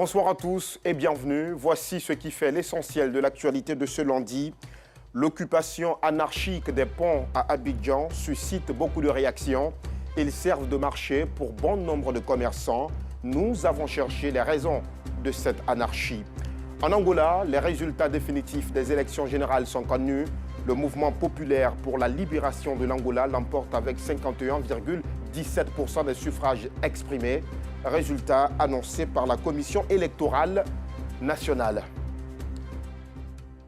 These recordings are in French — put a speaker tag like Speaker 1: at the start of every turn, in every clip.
Speaker 1: Bonsoir à tous et bienvenue. Voici ce qui fait l'essentiel de l'actualité de ce lundi. L'occupation anarchique des ponts à Abidjan suscite beaucoup de réactions. Ils servent de marché pour bon nombre de commerçants. Nous avons cherché les raisons de cette anarchie. En Angola, les résultats définitifs des élections générales sont connus. Le mouvement populaire pour la libération de l'Angola l'emporte avec 51,17% des suffrages exprimés. Résultat annoncé par la Commission électorale nationale.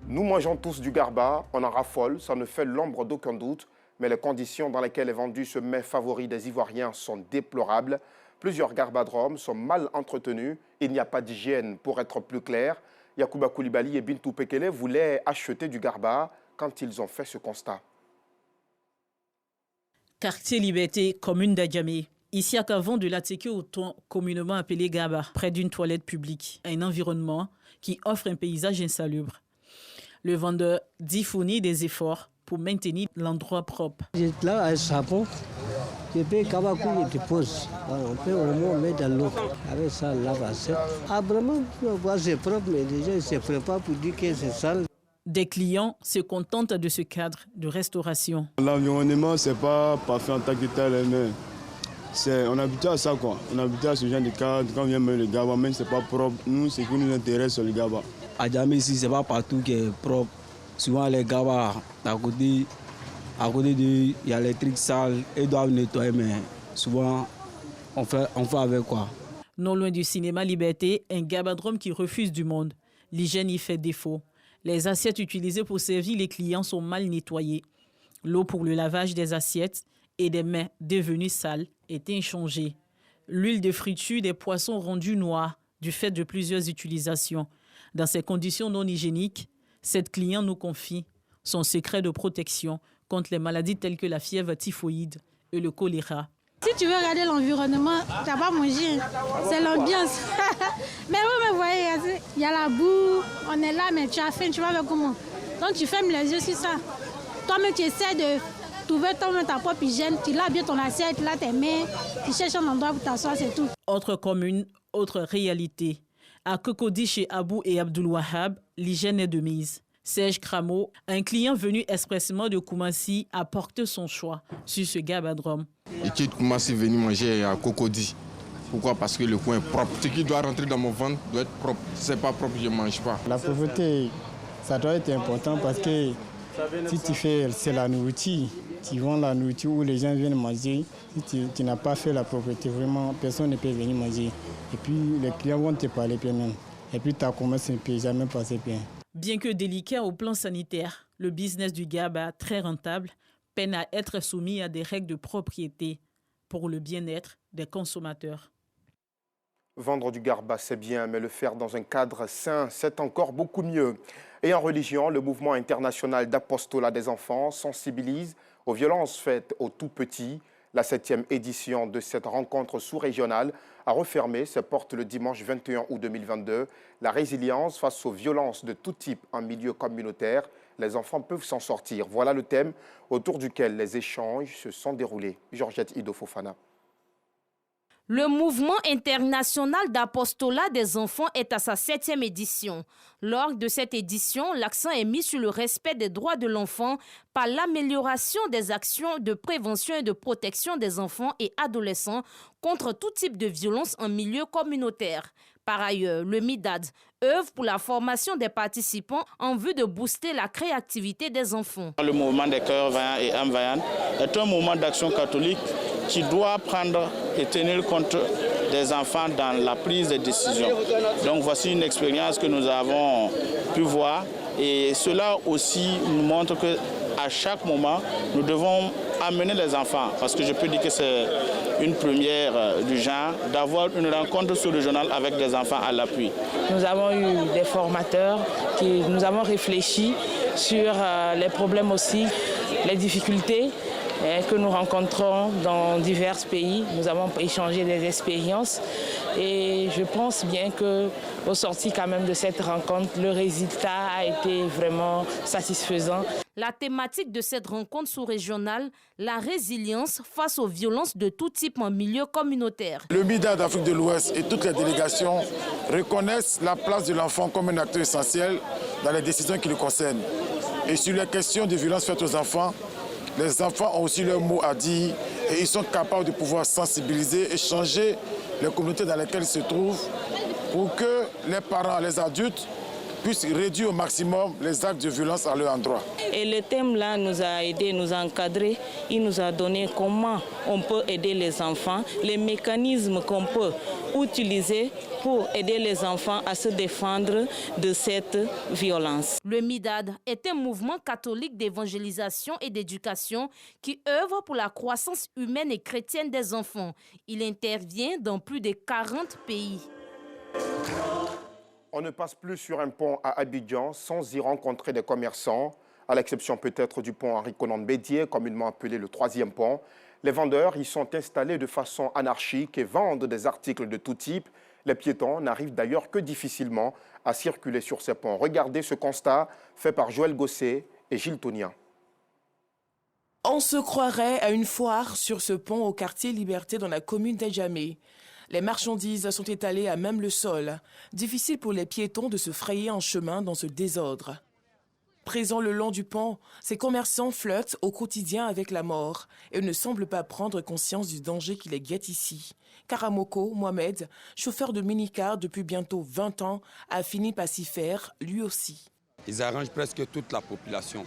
Speaker 1: Nous mangeons tous du garba, on en raffole, ça ne fait l'ombre d'aucun doute, mais les conditions dans lesquelles est vendu ce mets favori des Ivoiriens sont déplorables. Plusieurs garbadromes sont mal entretenus, il n'y a pas d'hygiène pour être plus clair. Yacouba Koulibaly et Bintou Pekele voulaient acheter du garba quand ils ont fait ce constat.
Speaker 2: Quartier Liberté, commune d'Adjamé. Ici à Cavon de l'Ateke au ton communément appelé Gaba, près d'une toilette publique, un environnement qui offre un paysage insalubre. Le vendeur dit fournir des efforts pour maintenir l'endroit propre.
Speaker 3: J'étais là à savon, je peux Kabakou et dépose. On peut au moins mettre dans l'eau. Avec ça, là, vraiment, c'est propre, mais les gens ne se préparent pour dire que c'est sale.
Speaker 2: Des clients se contentent de ce cadre de restauration.
Speaker 4: L'environnement, ce n'est pas parfait en tant que tel, mais on est habitué à ça, quoi. On est habitué à ce genre de cadre. Quand on vient mettre le gaba, même si ce n'est pas propre, nous, ce qui nous intéresse, c'est le gaba.
Speaker 3: À Djamé, ici, ce n'est pas partout qui est propre. Souvent, les gabas, à côté il y a les trucs sales, ils doivent nettoyer, mais souvent, on fait avec quoi.
Speaker 2: Non loin du cinéma Liberté, un gabadrome qui refuse du monde. L'hygiène y fait défaut. Les assiettes utilisées pour servir les clients sont mal nettoyées. L'eau pour le lavage des assiettes et des mains devenues sales est inchangée. L'huile de friture des poissons rendue noire du fait de plusieurs utilisations. Dans ces conditions non hygiéniques, cette cliente nous confie son secret de protection contre les maladies telles que la fièvre typhoïde et le choléra.
Speaker 5: Si tu veux regarder l'environnement, tu n'as pas mangé. C'est l'ambiance. Mais vous me voyez, il y a la boue, on est là, mais tu as faim, tu vas faire comment? Donc tu fermes les yeux sur ça. Toi-même, tu essaies de trouver ta propre hygiène, tu laves bien ton assiette, tu laves tes mains, tu cherches un endroit pour t'asseoir, c'est tout.
Speaker 2: Autre commune, autre réalité. À Cocody, chez Abou et Abdoul Wahab, l'hygiène est de mise. Serge Cramo, un client venu expressément de Koumassi, a porté son choix sur ce gabadrome.
Speaker 6: Je quitte Koumassi venir manger à Cocody. Pourquoi? Parce que le coin est propre. Ce qui doit rentrer dans mon ventre doit être propre. Si ce n'est pas propre, je ne mange pas.
Speaker 7: La pauvreté, ça doit être important parce que si tu fais, c'est la nourriture. Tu vends la nourriture où les gens viennent manger. Si tu n'as pas fait la propreté, vraiment, personne ne peut venir manger. Et puis les clients vont te parler bien même. Et puis ta commerce ne peut jamais passer bien.
Speaker 2: Bien que délicat au plan sanitaire, le business du gaba, très rentable, peine à être soumis à des règles de propriété pour le bien-être des consommateurs.
Speaker 1: Vendre du garba, c'est bien, mais le faire dans un cadre sain, c'est encore beaucoup mieux. Et en religion, le mouvement international d'apostolat des enfants sensibilise aux violences faites aux tout-petits. La 7e édition de cette rencontre sous-régionale a refermé ses portes le dimanche 21 août 2022. La résilience face aux violences de tout type en milieu communautaire, les enfants peuvent s'en sortir. Voilà le thème autour duquel les échanges se sont déroulés. Georgette Ido Fofana.
Speaker 8: Le mouvement international d'apostolat des enfants est à sa 7e édition. Lors de cette édition, l'accent est mis sur le respect des droits de l'enfant par l'amélioration des actions de prévention et de protection des enfants et adolescents contre tout type de violence en milieu communautaire. Par ailleurs, le MIDAD œuvre pour la formation des participants en vue de booster la créativité des enfants.
Speaker 9: Le mouvement des cœurs vaillants et âmes vaillantes est un mouvement d'action catholique qui doit prendre et tenir compte des enfants dans la prise de décision. Donc voici une expérience que nous avons pu voir et cela aussi nous montre qu'à chaque moment, nous devons amener les enfants, parce que je peux dire que c'est une première du genre, d'avoir une rencontre sous-régionale avec des enfants à l'appui.
Speaker 10: Nous avons eu des formateurs qui nous avons réfléchi sur les problèmes aussi, les difficultés que nous rencontrons dans divers pays. Nous avons échangé des expériences Et je pense bien qu'au sorti quand même de cette rencontre, le résultat a été vraiment satisfaisant.
Speaker 8: La thématique de cette rencontre sous-régionale, la résilience face aux violences de tout type en milieu communautaire.
Speaker 11: Le MIDA d'Afrique de l'Ouest et toutes les délégations reconnaissent la place de l'enfant comme un acteur essentiel dans les décisions qui le concernent. Et sur les questions de violences faites aux enfants, les enfants ont aussi leur mot à dire et ils sont capables de pouvoir sensibiliser et changer les communautés dans lesquelles ils se trouvent pour que les parents, les adultes puissent réduire au maximum les actes de violence à leur endroit.
Speaker 10: Et le thème là nous a aidé, nous a encadré, il nous a donné comment on peut aider les enfants, les mécanismes qu'on peut utiliser pour aider les enfants à se défendre de cette violence.
Speaker 8: Le MIDAD est un mouvement catholique d'évangélisation et d'éducation qui œuvre pour la croissance humaine et chrétienne des enfants. Il intervient dans plus de 40 pays.
Speaker 1: On ne passe plus sur un pont à Abidjan sans y rencontrer des commerçants, à l'exception peut-être du pont Henri Konan Bédié, communément appelé le 3e pont. Les vendeurs y sont installés de façon anarchique et vendent des articles de tout type. Les piétons n'arrivent d'ailleurs que difficilement à circuler sur ces ponts. Regardez ce constat fait par Joël Gosset et Gilles Tonien.
Speaker 12: On se croirait à une foire sur ce pont au quartier Liberté dans la commune d'Adjamé. Les marchandises sont étalées à même le sol. Difficile pour les piétons de se frayer un chemin dans ce désordre. Présents le long du pont, ces commerçants flirtent au quotidien avec la mort et ne semblent pas prendre conscience du danger qui les guette ici. Karamoko Mohamed, chauffeur de minicar depuis bientôt 20 ans, a fini par s'y faire lui aussi.
Speaker 13: Ils arrangent presque toute la population.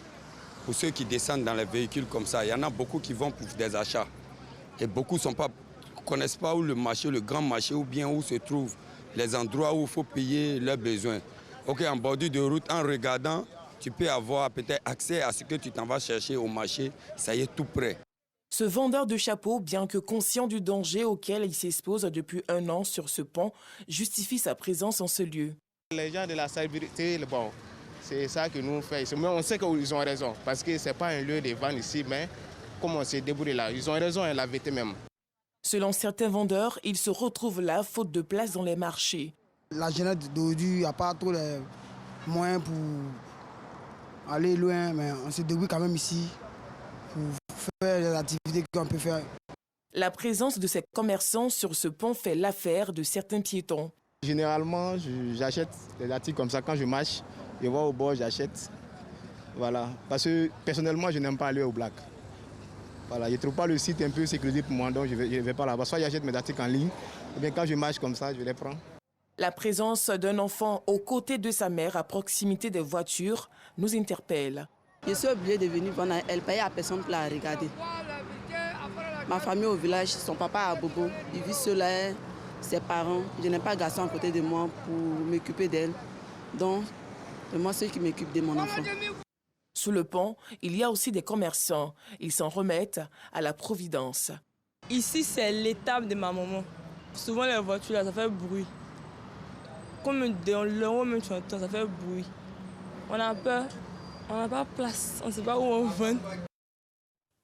Speaker 13: Pour ceux qui descendent dans les véhicules comme ça, il y en a beaucoup qui vont pour des achats. Et beaucoup ne connaissent pas où le marché, le grand marché, ou bien où se trouvent les endroits où il faut payer leurs besoins. Ok, en bordure de route, en regardant, tu peux avoir peut-être accès à ce que tu t'en vas chercher au marché, ça y est tout près.
Speaker 12: Ce vendeur de chapeaux, bien que conscient du danger auquel il s'expose depuis 1 an sur ce pont, justifie sa présence en ce lieu.
Speaker 14: Les gens de la salubrité, bon, c'est ça que nous faisons. Mais on sait qu'ils ont raison, parce que ce n'est pas un lieu de vente ici, mais comme on s'est débrouillé là, ils ont raison et la vérité même.
Speaker 12: Selon certains vendeurs, ils se retrouvent là faute de place dans les marchés.
Speaker 15: La jeunesse d'aujourd'hui, il n'y a pas trop les moyens pour aller loin, mais on se débrouille quand même ici pour faire les activités qu'on peut faire.
Speaker 12: La présence de ces commerçants sur ce pont fait l'affaire de certains piétons.
Speaker 14: Généralement, j'achète des articles comme ça quand je marche, je vois au bord, j'achète. Voilà, parce que personnellement, je n'aime pas aller au black. Voilà, je ne trouve pas le site un peu sécurisé pour moi, donc je ne vais pas là-bas. Soit j'achète mes articles en ligne, ou bien quand je marche comme ça, je les prends.
Speaker 12: La présence d'un enfant aux côtés de sa mère à proximité des voitures nous interpelle.
Speaker 16: Je suis obligée de venir vendre. Elle paye à personne pour la regarder. Ma famille au village, son papa à Bobo, il vit seul, ses parents. Je n'ai pas de garçon à côté de moi pour m'occuper d'elle. Donc, c'est moi ceux qui m'occupent de mon enfant.
Speaker 12: Sous le pont, il y a aussi des commerçants. Ils s'en remettent à la providence.
Speaker 17: Ici, c'est l'étape de ma maman. Souvent, les voitures, là, ça fait bruit. Comme dans l'euro, même tu entends, ça fait bruit. On a peur, on n'a pas de place, on ne sait pas où on va.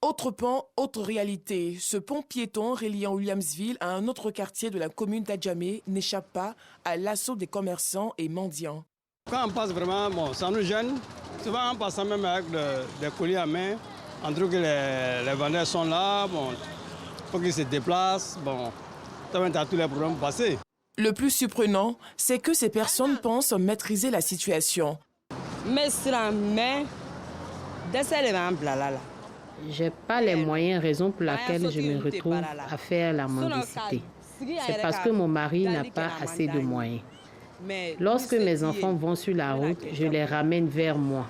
Speaker 12: Autre pont, autre réalité. Ce pont piéton reliant Williamsville à un autre quartier de la commune d'Adjamé n'échappe pas à l'assaut des commerçants et mendiants.
Speaker 18: Quand on passe vraiment, bon, ça nous gêne. Souvent, en passant même avec des colis à main, en trouve que les vendeurs sont là, bon, il faut qu'ils se déplacent, bon, ça va tous les problèmes passés.
Speaker 12: Le plus surprenant, c'est que ces personnes pensent maîtriser la situation.
Speaker 19: J'ai pas les moyens, raison pour laquelle je me retrouve à faire la mendicité. C'est parce que mon mari n'a pas assez de moyens. Lorsque mes enfants vont sur la route, je les ramène vers moi.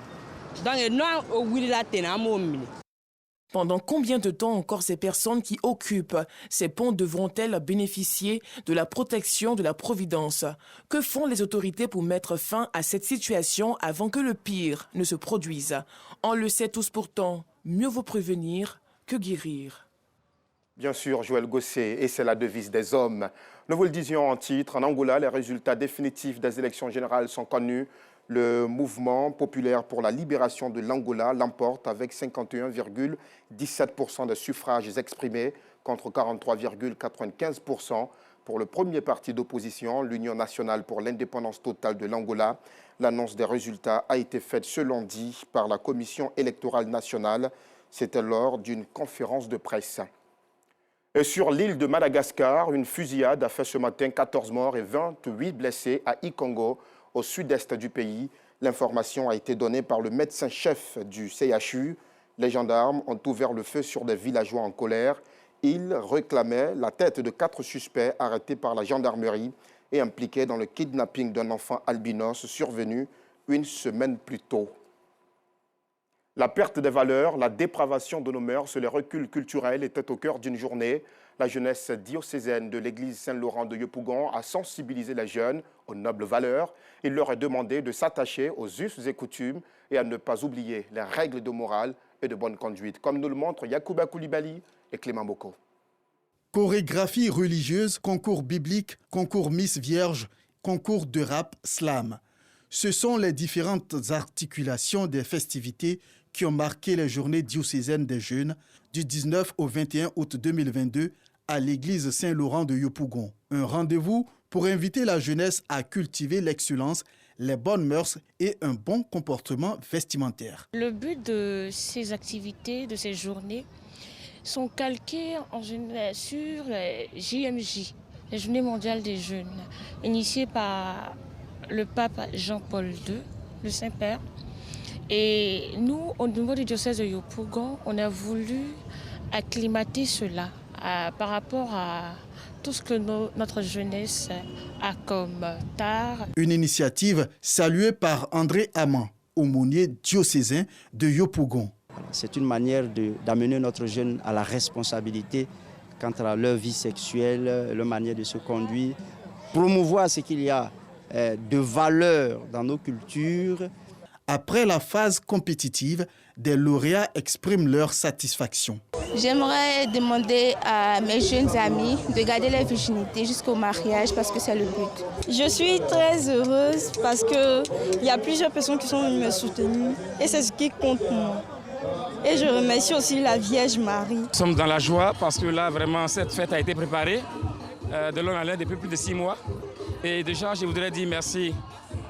Speaker 12: Pendant combien de temps encore ces personnes qui occupent ces ponts devront-elles bénéficier de la protection de la Providence? Que font les autorités pour mettre fin à cette situation avant que le pire ne se produise? On le sait tous pourtant, mieux vaut prévenir que guérir.
Speaker 1: Bien sûr, Joël Gosset, et c'est la devise des hommes. Nous vous le disions en titre, en Angola, les résultats définitifs des élections générales sont connus. Le mouvement populaire pour la libération de l'Angola l'emporte avec 51,17% des suffrages exprimés contre 43,95% pour le premier parti d'opposition, l'Union nationale pour l'indépendance totale de l'Angola. L'annonce des résultats a été faite ce lundi par la Commission électorale nationale. C'était lors d'une conférence de presse. Et sur l'île de Madagascar, une fusillade a fait ce matin 14 morts et 28 blessés à Ikongo, au sud-est du pays. L'information a été donnée par le médecin-chef du CHU. Les gendarmes ont ouvert le feu sur des villageois en colère. Ils réclamaient la tête de 4 suspects arrêtés par la gendarmerie et impliqués dans le kidnapping d'un enfant albinos survenu une semaine plus tôt. La perte des valeurs, la dépravation de nos mœurs, les reculs culturels étaient au cœur d'une journée. La jeunesse diocésaine de l'église Saint-Laurent de Yopougon a sensibilisé les jeunes aux nobles valeurs. Il leur est demandé de s'attacher aux us et coutumes et à ne pas oublier les règles de morale et de bonne conduite, comme nous le montrent Yacouba Koulibaly et Clément Boko.
Speaker 20: Chorégraphie religieuse, concours biblique, concours Miss Vierge, concours de rap, slam. Ce sont les différentes articulations des festivités qui ont marqué les journées diocésaines des jeunes du 19 au 21 août 2022 à l'église Saint-Laurent de Yopougon. Un rendez-vous pour inviter la jeunesse à cultiver l'excellence, les bonnes mœurs et un bon comportement vestimentaire.
Speaker 21: Le but de ces activités, de ces journées, sont calqués en général sur les JMJ, les Journées mondiales des jeunes, initiées par le pape Jean-Paul II, le Saint-Père. Et nous, au niveau du diocèse de Yopougon, on a voulu acclimater cela par rapport à tout ce que notre jeunesse a comme tard.
Speaker 20: Une initiative saluée par André Amand, aumônier diocésain de Yopougon.
Speaker 22: C'est une manière d'amener notre jeune à la responsabilité quant à leur vie sexuelle, leur manière de se conduire, promouvoir ce qu'il y a de valeur dans nos cultures.
Speaker 20: Après la phase compétitive, des lauréats expriment leur satisfaction.
Speaker 23: J'aimerais demander à mes jeunes amis de garder leur virginité jusqu'au mariage parce que c'est le but.
Speaker 24: Je suis très heureuse parce qu'il y a plusieurs personnes qui sont venues me soutenir et c'est ce qui compte pour moi. Et je remercie aussi la Vierge Marie.
Speaker 25: Nous sommes dans la joie parce que là, vraiment, cette fête a été préparée de longue haleine depuis plus de 6 mois. Et déjà, je voudrais dire merci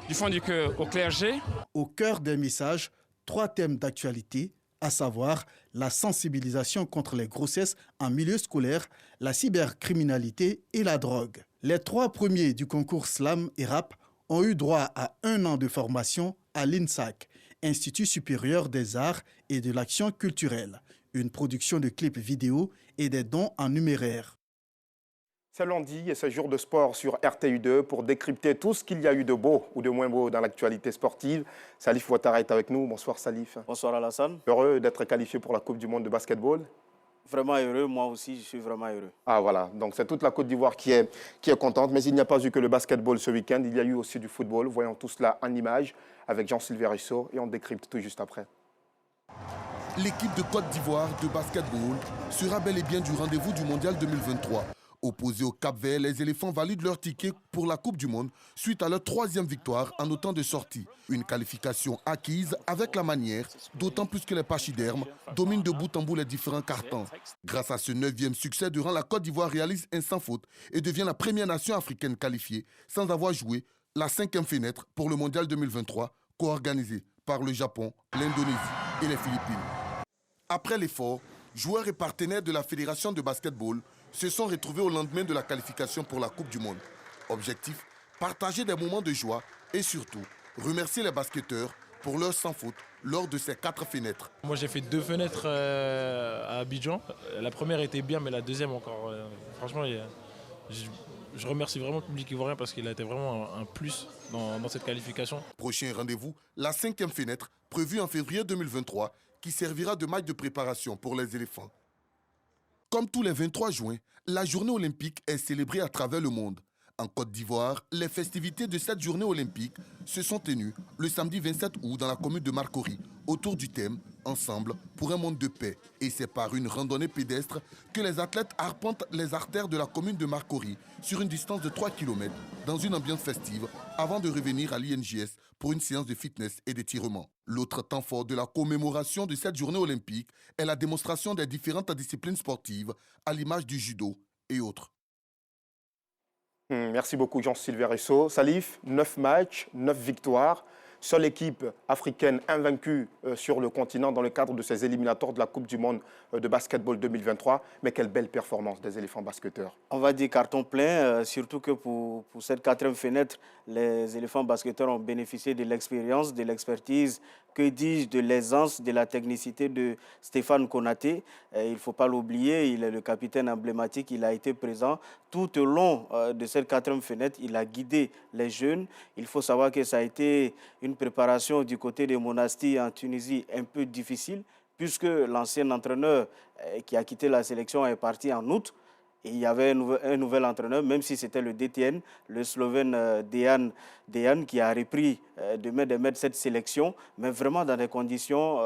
Speaker 25: du fond du cœur au clergé.
Speaker 20: Au cœur des messages, 3 thèmes d'actualité, à savoir la sensibilisation contre les grossesses en milieu scolaire, la cybercriminalité et la drogue. Les 3 premiers du concours slam et rap ont eu droit à 1 an de formation à l'INSAC, Institut supérieur des arts et de l'action culturelle, une production de clips vidéo et des dons en numéraire.
Speaker 1: C'est lundi et c'est jour de sport sur RTU2 pour décrypter tout ce qu'il y a eu de beau ou de moins beau dans l'actualité sportive. Salif Ouattara est avec nous. Bonsoir Salif.
Speaker 26: Bonsoir Alassane.
Speaker 1: Heureux d'être qualifié pour la Coupe du Monde de basketball.
Speaker 26: Vraiment heureux, moi aussi je suis vraiment heureux.
Speaker 1: Ah voilà, donc c'est toute la Côte d'Ivoire qui est contente, mais il n'y a pas eu que le basketball ce week-end, il y a eu aussi du football. Voyons tout cela en images avec Jean-Sylvain Russo et on décrypte tout juste après.
Speaker 27: L'équipe de Côte d'Ivoire de basketball sera bel et bien du rendez-vous du Mondial 2023. Opposés au Cap-Vert, les éléphants valident leur ticket pour la Coupe du Monde suite à leur 3e victoire en autant de sorties. Une qualification acquise avec la manière, d'autant plus que les pachydermes dominent de bout en bout les différents cartons. Grâce à ce 9e succès durant la Côte d'Ivoire réalise un sans faute et devient la première nation africaine qualifiée sans avoir joué la 5e fenêtre pour le Mondial 2023 co-organisé par le Japon, l'Indonésie et les Philippines. Après l'effort, joueurs et partenaires de la Fédération de basketball se sont retrouvés au lendemain de la qualification pour la Coupe du Monde. Objectif, partager des moments de joie et surtout, remercier les basketteurs pour leur sans faute lors de ces 4 fenêtres.
Speaker 28: Moi j'ai fait 2 fenêtres à Abidjan. La première était bien, mais la deuxième encore. Franchement, je remercie vraiment le public ivoirien parce qu'il a été vraiment un plus dans cette qualification.
Speaker 27: Prochain rendez-vous, la 5e fenêtre, prévue en février 2023, qui servira de match de préparation pour les éléphants. Comme tous les 23 juin, la journée olympique est célébrée à travers le monde. En Côte d'Ivoire, les festivités de cette journée olympique se sont tenues le samedi 27 août dans la commune de Marcory, autour du thème « Ensemble pour un monde de paix ». Et c'est par une randonnée pédestre que les athlètes arpentent les artères de la commune de Marcory sur une distance de 3 km dans une ambiance festive avant de revenir à l'INJS pour une séance de fitness et d'étirement. L'autre temps fort de la commémoration de cette journée olympique est la démonstration des différentes disciplines sportives à l'image du judo et autres.
Speaker 1: Merci beaucoup Jean-Sylvain Ressot. Salif, 9 matchs, 9 victoires. Seule équipe africaine invaincue sur le continent dans le cadre de ces éliminatoires de la Coupe du Monde de basketball 2023. Mais quelle belle performance des éléphants basketteurs.
Speaker 26: On va dire carton plein, surtout que pour cette 4e fenêtre, les éléphants basketteurs ont bénéficié de l'expérience, de l'expertise, que dis-je, de l'aisance, de la technicité de Stéphane Konaté. Il ne faut pas l'oublier, il est le capitaine emblématique, il a été présent tout au long de cette 4e fenêtre. Il a guidé les jeunes. Il faut savoir que ça a été une préparation du côté de Monastir en Tunisie un peu difficile, puisque l'ancien entraîneur qui a quitté la sélection est parti en août. Et il y avait un nouvel entraîneur, même si c'était le DTN, le Slovène Dejan, qui a repris de main de maître cette sélection, mais vraiment dans des conditions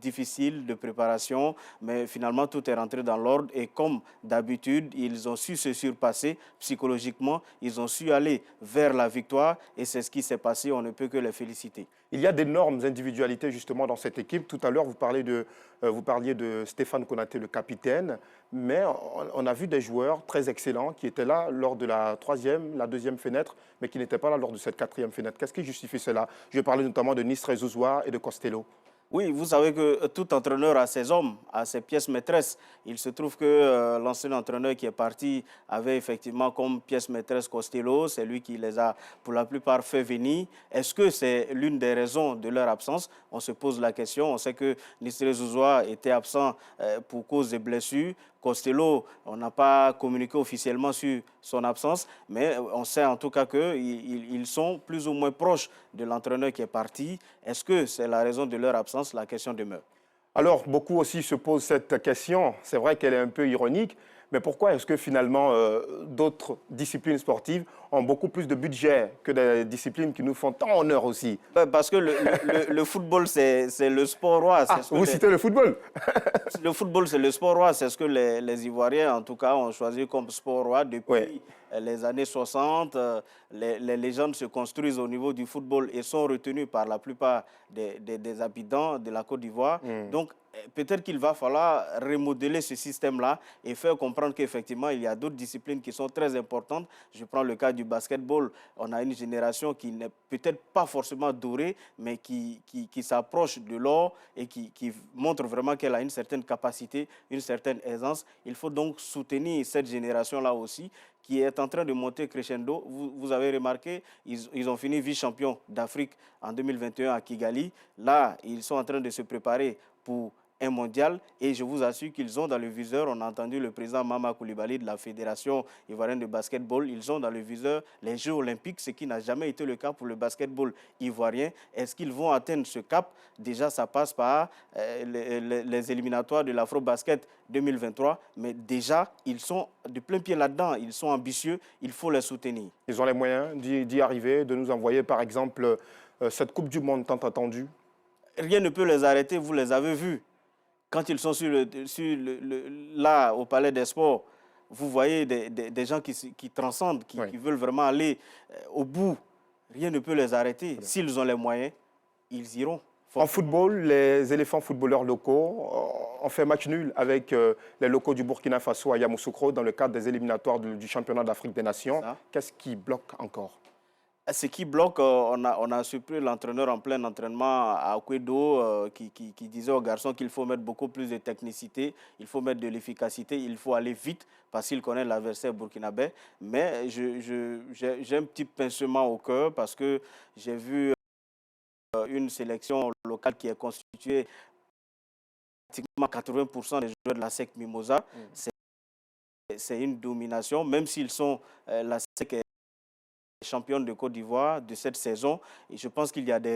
Speaker 26: difficiles de préparation. Mais finalement, tout est rentré dans l'ordre. Et comme d'habitude, ils ont su se surpasser psychologiquement. Ils ont su aller vers la victoire. Et c'est ce qui s'est passé. On ne peut que les féliciter.
Speaker 1: Il y a d'énormes individualités justement dans cette équipe. Tout à l'heure, vous parliez de Stéphane Konaté, le capitaine. Mais on a vu des joueurs très excellents qui étaient là lors de la 3e, la 2e fenêtre, mais qui n'étaient pas là lors de cette 4e fenêtre. Qu'est-ce qui justifie cela? Je vais parler notamment de Nisre Zouzoua et de Costello.
Speaker 26: Oui, vous savez que tout entraîneur a ses hommes, a ses pièces maîtresses. Il se trouve que l'ancien entraîneur qui est parti avait effectivement comme pièce maîtresse Costello. C'est lui qui les a pour la plupart fait venir. Est-ce que c'est l'une des raisons de leur absence? On se pose la question. On sait que Nisre Zouzoua était absent pour cause de blessures. Costello, on n'a pas communiqué officiellement sur son absence, mais on sait en tout cas qu'ils sont plus ou moins proches de l'entraîneur qui est parti. Est-ce que c'est la raison de leur absence? La question demeure.
Speaker 1: Alors, beaucoup aussi se posent cette question. C'est vrai qu'elle est un peu ironique, mais pourquoi est-ce que finalement d'autres disciplines sportives ont beaucoup plus de budget que des disciplines qui nous font tant honneur aussi?
Speaker 26: Parce que le football, c'est le sport roi.
Speaker 1: Vous citez le football?
Speaker 26: Le football, c'est le sport roi. C'est ce que les Ivoiriens, en tout cas, ont choisi comme sport roi depuis les années 60. Les légendes se construisent au niveau du football et sont retenues par la plupart des habitants de la Côte d'Ivoire. Donc, peut-être qu'il va falloir remodeler ce système-là et faire comprendre qu'effectivement, il y a d'autres disciplines qui sont très importantes. Je prends le cas du basketball. On a une génération qui n'est peut-être pas forcément dorée, mais qui s'approche de l'or et qui montre vraiment qu'elle a une certaine capacité, une certaine aisance. Il faut donc soutenir cette génération-là aussi, qui est en train de monter crescendo. Vous avez remarqué, ils ont fini vice-champion d'Afrique en 2021 à Kigali. Là, ils sont en train de se préparer pour un mondial et je vous assure qu'ils ont dans le viseur, on a entendu le président Mama Koulibaly de la Fédération ivoirienne de basketball, ils ont dans le viseur les Jeux olympiques, ce qui n'a jamais été le cas pour le basketball ivoirien. Est-ce qu'ils vont atteindre ce cap? Déjà, ça passe par les éliminatoires de l'Afro-Basket 2023, mais déjà, ils sont de plein pied là-dedans, ils sont ambitieux, il faut les soutenir.
Speaker 1: Ils ont les moyens d'y arriver, de nous envoyer par exemple cette Coupe du Monde tant attendue?
Speaker 26: Rien ne peut les arrêter, vous les avez vus. Quand ils sont là, au Palais des Sports, vous voyez des gens qui transcendent, qui veulent vraiment aller au bout. Rien ne peut les arrêter. S'ils ont les moyens, ils iront.
Speaker 1: En football, les éléphants footballeurs locaux ont fait match nul avec les locaux du Burkina Faso à Yamoussoukro dans le cadre des éliminatoires du championnat d'Afrique des Nations. Qu'est-ce qui bloque encore?
Speaker 26: Ce qui bloque, on a surpris l'entraîneur en plein entraînement à Kwedo qui disait aux garçons qu'il faut mettre beaucoup plus de technicité, il faut mettre de l'efficacité, il faut aller vite parce qu'il connaît l'adversaire burkinabé. Mais j'ai un petit pincement au cœur parce que j'ai vu une sélection locale qui est constituée pratiquement 80% des joueurs de la SEC Mimosa. C'est une domination, même s'ils sont la SEC championne de Côte d'Ivoire de cette saison. Et je pense qu'il y a des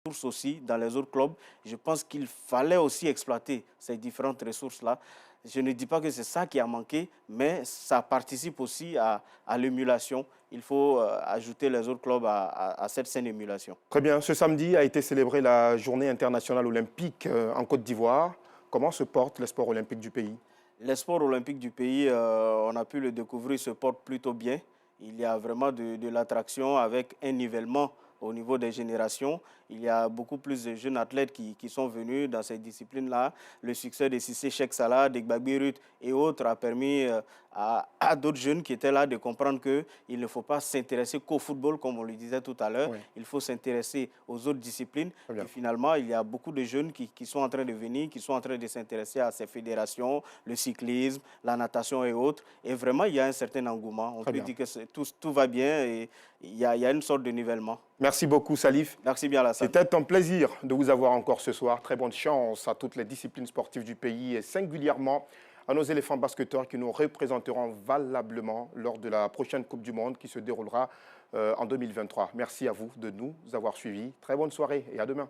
Speaker 26: ressources aussi dans les autres clubs. Je pense qu'il fallait aussi exploiter ces différentes ressources-là. Je ne dis pas que c'est ça qui a manqué, mais ça participe aussi à l'émulation. Il faut ajouter les autres clubs à cette saine émulation.
Speaker 1: Très bien. Ce samedi a été célébrée la journée internationale olympique en Côte d'Ivoire. Comment se portent les sports olympiques du pays?
Speaker 26: Les sports olympiques du pays, on a pu le découvrir, se portent plutôt bien. Il y a vraiment de l'attraction avec un nivellement au niveau des générations. Il y a beaucoup plus de jeunes athlètes qui sont venus dans ces disciplines-là. Le succès de Cissé Cheikh Salah, d'Egbagbi Ruth et autres a permis à d'autres jeunes qui étaient là de comprendre qu'il ne faut pas s'intéresser qu'au football, comme on le disait tout à l'heure. Oui. Il faut s'intéresser aux autres disciplines. Et finalement, il y a beaucoup de jeunes qui sont en train de venir, qui sont en train de s'intéresser à ces fédérations, le cyclisme, la natation et autres. Et vraiment, il y a un certain engouement. On peut dire que tout va bien et il y a une sorte de nivellement.
Speaker 1: Merci beaucoup, Salif.
Speaker 26: Merci bien, Alassane.
Speaker 1: C'était un plaisir de vous avoir encore ce soir. Très bonne chance à toutes les disciplines sportives du pays et singulièrement à nos éléphants basketteurs qui nous représenteront valablement lors de la prochaine Coupe du Monde qui se déroulera en 2023. Merci à vous de nous avoir suivis. Très bonne soirée et à demain.